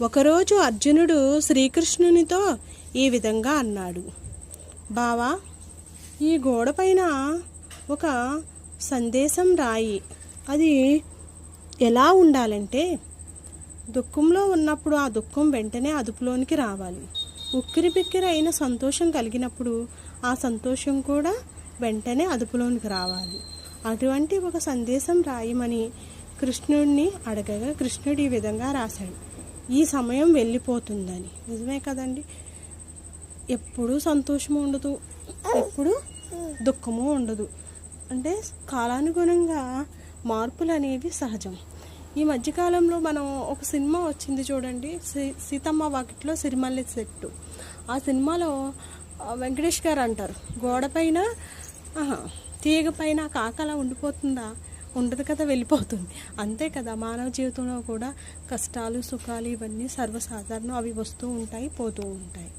ఒకరోజు అర్జునుడు శ్రీకృష్ణునితో ఈ విధంగా అన్నాడు. బావా, ఈ గోడ పైన ఒక సందేశం రాయి. అది ఎలా ఉండాలంటే, దుఃఖంలో ఉన్నప్పుడు ఆ దుఃఖం వెంటనే అదుపులోనికి రావాలి. ఉక్కిరి బిక్కిరి అయిన సంతోషం కలిగినప్పుడు ఆ సంతోషం కూడా వెంటనే అదుపులోనికి రావాలి. అటువంటి ఒక సందేశం రాయమని కృష్ణుడిని అడగగా కృష్ణుడు ఈ విధంగా రాశాడు. ఈ సమయం వెళ్ళిపోతుందని. నిజమే కదండి. ఎప్పుడు సంతోషము ఉండదు, ఎప్పుడు దుఃఖము ఉండదు. అంటే కాలానుగుణంగా మార్పులు అనేవి సహజం. ఈ మధ్యకాలంలో మనం ఒక సినిమా వచ్చింది చూడండి, సీతమ్మ వాకిట్లో సిరిమల్లె చెట్టు. ఆ సినిమాలో వెంకటేష్ గారు అంటారు, గోడ పైన తీగ పైన కాక అలా ఉండిపోతుందా? ఉండదు కదా, వెళ్ళిపోతుంది. అంతే కదా, మానవ జీవితంలో కూడా కష్టాలు సుఖాలు ఇవన్నీ సర్వసాధారణం. అవి వస్తూ ఉంటాయి, పోతూ ఉంటాయి.